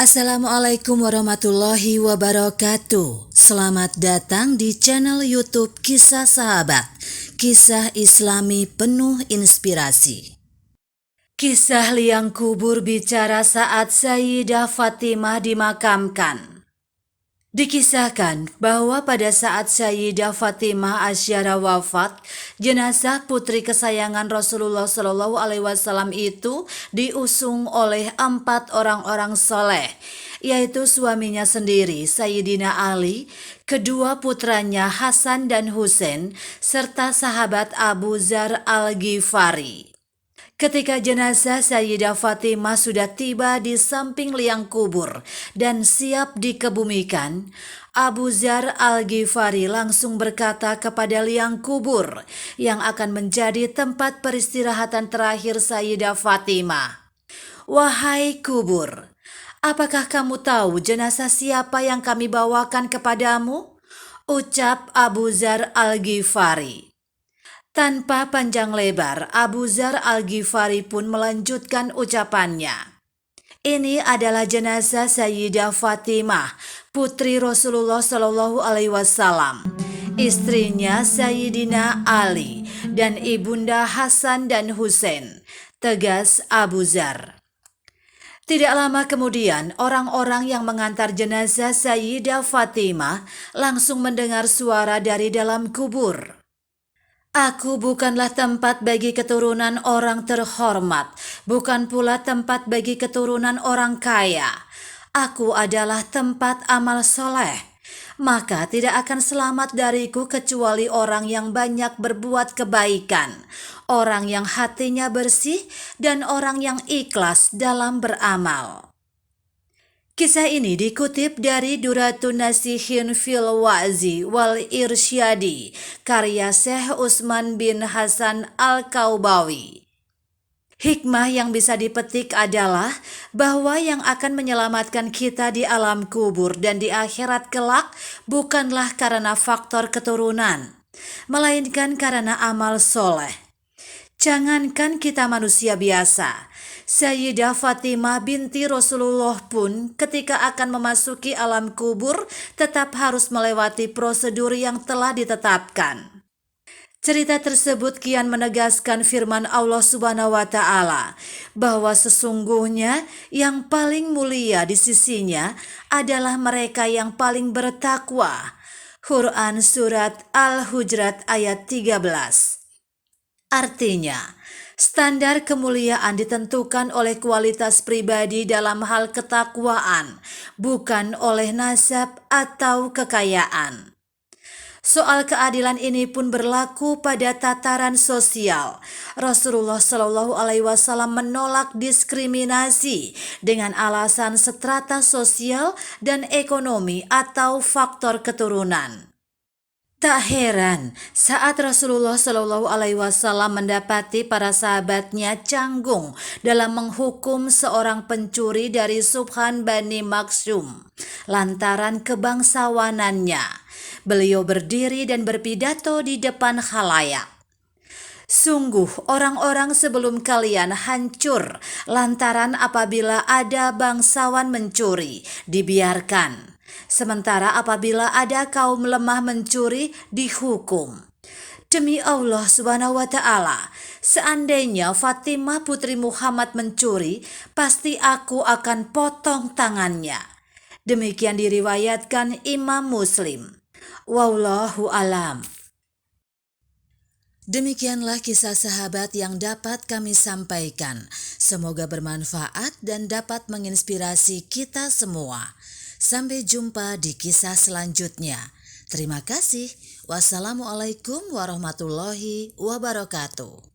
Assalamualaikum warahmatullahi wabarakatuh. Selamat datang di channel YouTube Kisah Sahabat, kisah Islami penuh inspirasi. Kisah liang kubur bicara saat Sayyidah Fatimah dimakamkan. Dikisahkan bahwa pada saat Sayyidah Fatimah Asyara wafat, jenazah putri kesayangan Rasulullah SAW itu diusung oleh 4 orang-orang soleh, yaitu suaminya sendiri Sayyidina Ali, kedua putranya Hasan dan Husain, serta sahabat Abu Dzar Al-Ghifari. Ketika jenazah Sayyidah Fatimah sudah tiba di samping liang kubur dan siap dikebumikan, Abu Dzar Al-Ghifari langsung berkata kepada liang kubur yang akan menjadi tempat peristirahatan terakhir Sayyidah Fatimah, "Wahai kubur, apakah kamu tahu jenazah siapa yang kami bawakan kepadamu?" ucap Abu Dzar Al-Ghifari. Tanpa panjang lebar, Abu Dzar Al-Ghifari pun melanjutkan ucapannya. "Ini adalah jenazah Sayyidah Fatimah, putri Rasulullah SAW, istrinya Sayyidina Ali, dan ibunda Hasan dan Husain," tegas Abu Dzar. Tidak lama kemudian, orang-orang yang mengantar jenazah Sayyidah Fatimah langsung mendengar suara dari dalam kubur. "Aku bukanlah tempat bagi keturunan orang terhormat, bukan pula tempat bagi keturunan orang kaya. Aku adalah tempat amal soleh. Maka tidak akan selamat dariku kecuali orang yang banyak berbuat kebaikan, orang yang hatinya bersih, dan orang yang ikhlas dalam beramal." Kisah ini dikutip dari Duratun Nasihin fil Wa'zi wal Irsyadi, karya Syekh Utsman bin Hasan Al-Kaubawi. Hikmah yang bisa dipetik adalah bahwa yang akan menyelamatkan kita di alam kubur dan di akhirat kelak bukanlah karena faktor keturunan, melainkan karena amal soleh. Jangankan kita manusia biasa, Sayyidah Fatimah binti Rasulullah pun ketika akan memasuki alam kubur tetap harus melewati prosedur yang telah ditetapkan. Cerita tersebut kian menegaskan firman Allah Subhanahu wa Ta'ala bahwa sesungguhnya yang paling mulia di sisinya adalah mereka yang paling bertakwa. Quran Surat Al-Hujurat ayat 13. Artinya, standar kemuliaan ditentukan oleh kualitas pribadi dalam hal ketakwaan, bukan oleh nasab atau kekayaan. Soal keadilan ini pun berlaku pada tataran sosial. Rasulullah SAW menolak diskriminasi dengan alasan strata sosial dan ekonomi atau faktor keturunan. Tak heran saat Rasulullah SAW mendapati para sahabatnya canggung dalam menghukum seorang pencuri dari Subhan Bani Maksum lantaran kebangsawanannya. Beliau berdiri dan berpidato di depan khalayak. "Sungguh orang-orang sebelum kalian hancur lantaran apabila ada bangsawan mencuri, dibiarkan. Sementara apabila ada kaum lemah mencuri, dihukum. Demi Allah Subhanahu wa Ta'ala, seandainya Fatimah putri Muhammad mencuri, pasti aku akan potong tangannya." Demikian diriwayatkan Imam Muslim. Wallahu alam. Demikianlah kisah sahabat yang dapat kami sampaikan. Semoga bermanfaat dan dapat menginspirasi kita semua. Sampai jumpa di kisah selanjutnya. Terima kasih. Wassalamualaikum warahmatullahi wabarakatuh.